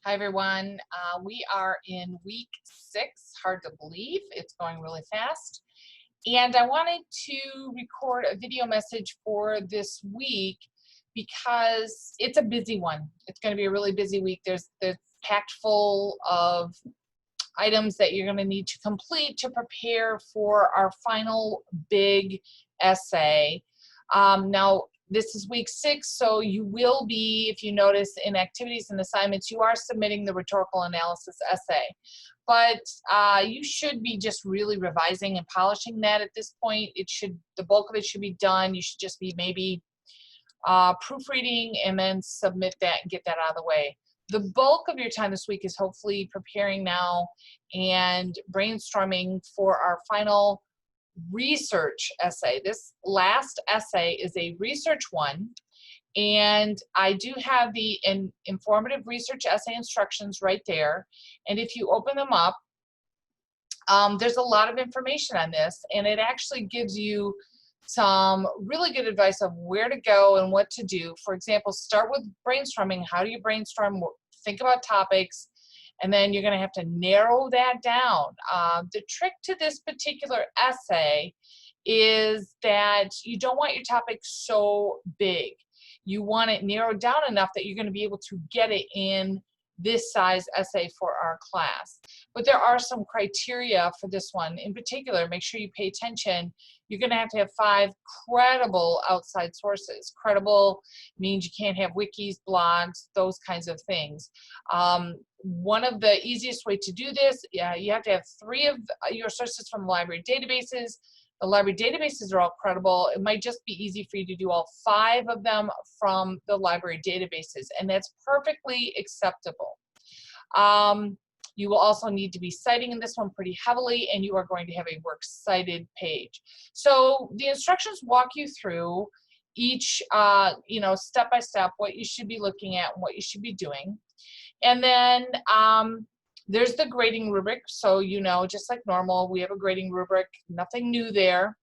Hi, everyone. We are in week 6. Hard to believe. It's going really fast. And I wanted to record a video message for this week because it's a busy one. It's going to be a really busy week. There's packed full of items that you're going to need to complete to prepare for our final big essay. Now, this is week 6, so you will be, if you notice in activities and assignments, you are submitting the rhetorical analysis essay. But you should be just really revising and polishing that at this point. The bulk of it should be done. You should just be maybe proofreading and then submit that and get that out of the way. The bulk of your time this week is hopefully preparing now and brainstorming for our final research essay. This last essay is a research one, and I do have the informative research essay instructions right there. And if you open them up, there's a lot of information on this, and it actually gives you some really good advice of where to go and what to do. For example, start with brainstorming. How do you brainstorm? Think about topics, and then you're going to have to narrow that down. The trick to this particular essay is that you don't want your topic so big. You want it narrowed down enough that you're going to be able to get it in this size essay for our class. But there are some criteria for this one. In particular, make sure you pay attention. You're going to have 5 credible outside sources. Credible means you can't have wikis, blogs, those kinds of things. One of the easiest way to do this, you have to have 3 of your sources from the library databases. The library databases are all credible. It might just be easy for you to do all 5 of them from the library databases, and that's perfectly acceptable. You will also need to be citing in this one pretty heavily, and you are going to have a works cited page. So the instructions walk you through each, step by step, what you should be looking at and what you should be doing. And then there's the grading rubric. So, just like normal, we have a grading rubric, nothing new there.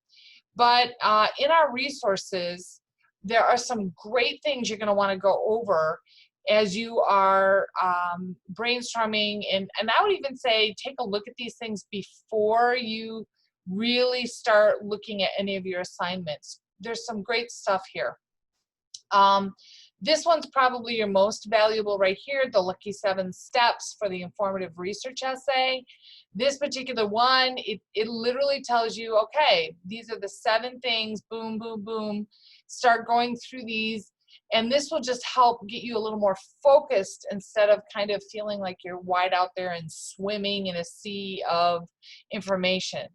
But in our resources, there are some great things you're going to want to go over as you are brainstorming. And I would even say take a look at these things before you really start looking at any of your assignments. There's some great stuff here. This one's probably your most valuable right here, the Lucky 7 Steps for the Informative Research Essay. This particular one, it literally tells you, okay, these are the 7 things, boom, boom, boom. Start going through these, and this will just help get you a little more focused instead of kind of feeling like you're wide out there and swimming in a sea of information.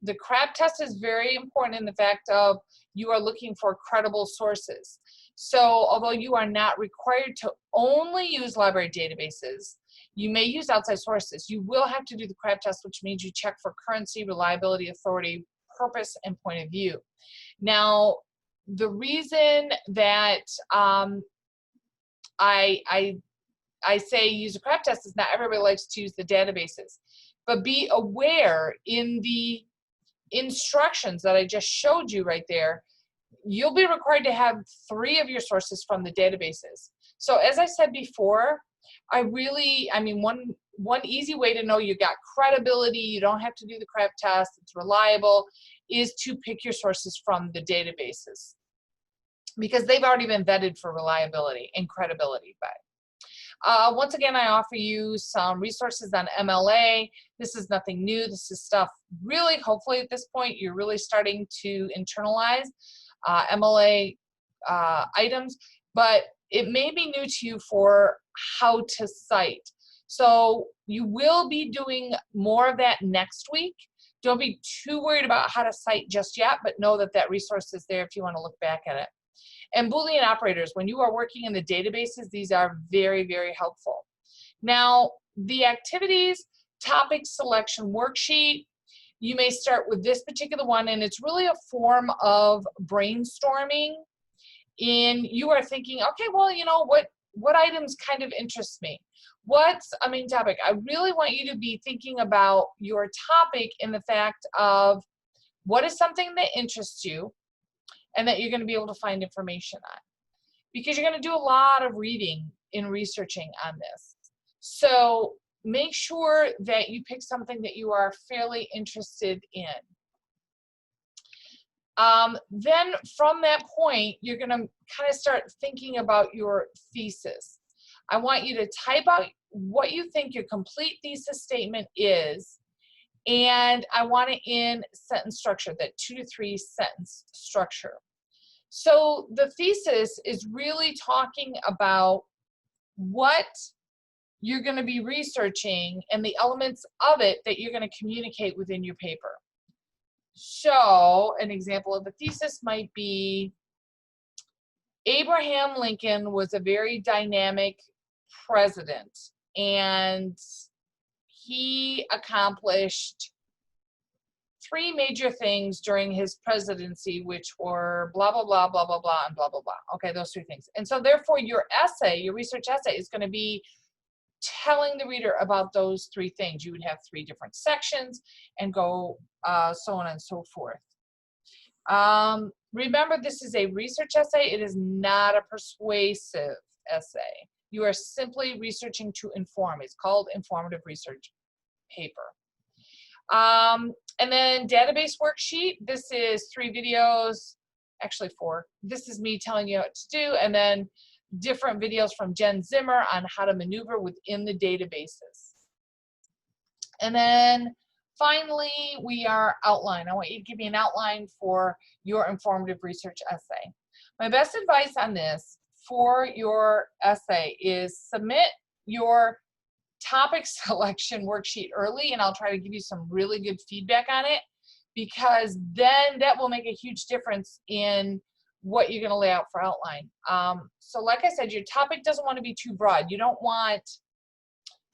The CRAB test is very important in the fact of you are looking for credible sources. So although you are not required to only use library databases, you may use outside sources. You will have to do the CRAB test, which means you check for currency, reliability, authority, purpose, and point of view. Now, the reason that I say use a CRAB test is not everybody likes to use the databases. But be aware in the instructions that I just showed you right there, you'll be required to have 3 of your sources from the databases. So as I said before, one easy way to know you got credibility, you don't have to do the CRAB test, it's reliable, is to pick your sources from the databases because they've already been vetted for reliability and credibility. Once again, I offer you some resources on MLA. This is nothing new. This is stuff really, hopefully at this point, you're really starting to internalize MLA items, but it may be new to you for how to cite. So you will be doing more of that next week. Don't be too worried about how to cite just yet, but know that that resource is there if you want to look back at it. And Boolean operators, when you are working in the databases, these are very, very helpful. Now, the activities topic selection worksheet, you may start with this particular one, and it's really a form of brainstorming. And you are thinking, okay, well, what items kind of interest me? What's a main topic? I really want you to be thinking about your topic in the fact of what is something that interests you and that you're going to be able to find information on. Because you're going to do a lot of reading in researching on this. So make sure that you pick something that you are fairly interested in. Then from that point, you're going to kind of start thinking about your thesis. I want you to type out what you think your complete thesis statement is, and I want it in sentence structure, that 2 to 3 sentence structure. So the thesis is really talking about what you're going to be researching and the elements of it that you're going to communicate within your paper. So an example of a thesis might be, Abraham Lincoln was a very dynamic president, and he accomplished 3 major things during his presidency, which were blah, blah, blah, blah, blah, blah, and blah, blah, blah. Okay, those 3 things. And so therefore your essay, your research essay, is going to be telling the reader about those 3 things. You would have 3 different sections and go so on and so forth. Remember, this is a research essay. It is not a persuasive essay. You are simply researching to inform. It's called informative research paper. And then database worksheet. This is 3 videos, actually 4. This is me telling you what to do, and then different videos from Jen Zimmer on how to maneuver within the databases. And then finally, we are outline. I want you to give me an outline for your informative research essay. My best advice on this for your essay is submit your topic selection worksheet early, and I'll try to give you some really good feedback on it, because then that will make a huge difference in what you're going to lay out for outline. So like I said, your topic doesn't want to be too broad. You don't want,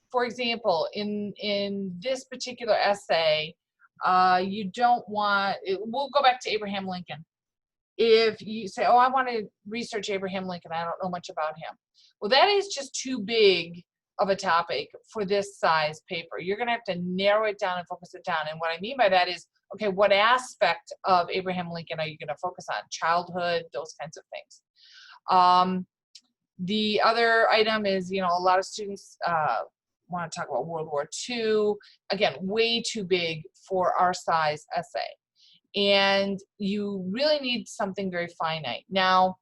for example, in this particular essay, you don't want, we'll go back to Abraham Lincoln. If you say, oh, I want to research Abraham Lincoln, I don't know much about him. Well, that is just too big of a topic for this size paper. You're going to have to narrow it down and focus it down. And what I mean by that is, okay, what aspect of Abraham Lincoln are you going to focus on? Childhood, those kinds of things. The other item is, you know, a lot of students want to talk about World War II. Again, way too big for our size essay. And you really need something very finite. Now,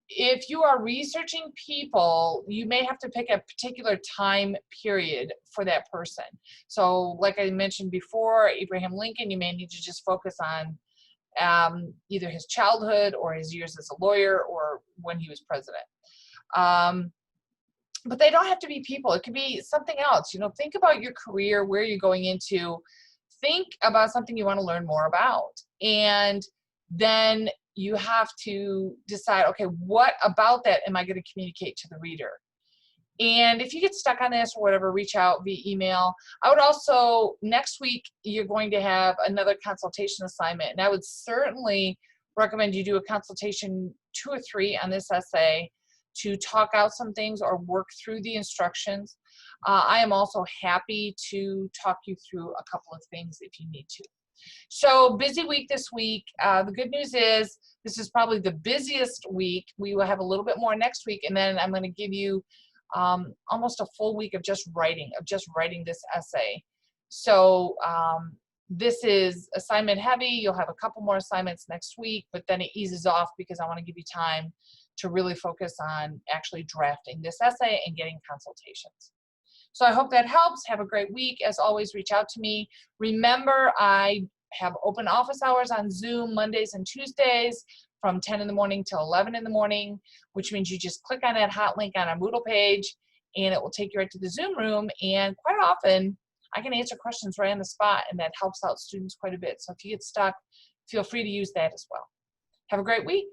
if you are researching people, you may have to pick a particular time period for that person. So like I mentioned before, Abraham Lincoln, you may need to just focus on either his childhood or his years as a lawyer or when he was president. But they don't have to be people. It could be something else. You know, think about your career, where you're going into. Think about something you want to learn more about. And then you have to decide, okay, what about that am I going to communicate to the reader? And if you get stuck on this or whatever, reach out via email. I would also, next week, you're going to have another consultation assignment. And I would certainly recommend you do a consultation 2 or 3 on this essay to talk out some things or work through the instructions. I am also happy to talk you through a couple of things if you need to. So busy week this week. The good news is this is probably the busiest week. We will have a little bit more next week, and then I'm going to give you almost a full week of just writing this essay. So this is assignment heavy. You'll have a couple more assignments next week, but then it eases off because I want to give you time to really focus on actually drafting this essay and getting consultations. So I hope that helps. Have a great week. As always, reach out to me. Remember, I have open office hours on Zoom Mondays and Tuesdays from 10 in the morning till 11 in the morning, which means you just click on that hot link on our Moodle page and it will take you right to the Zoom room. And quite often, I can answer questions right on the spot, and that helps out students quite a bit. So if you get stuck, feel free to use that as well. Have a great week.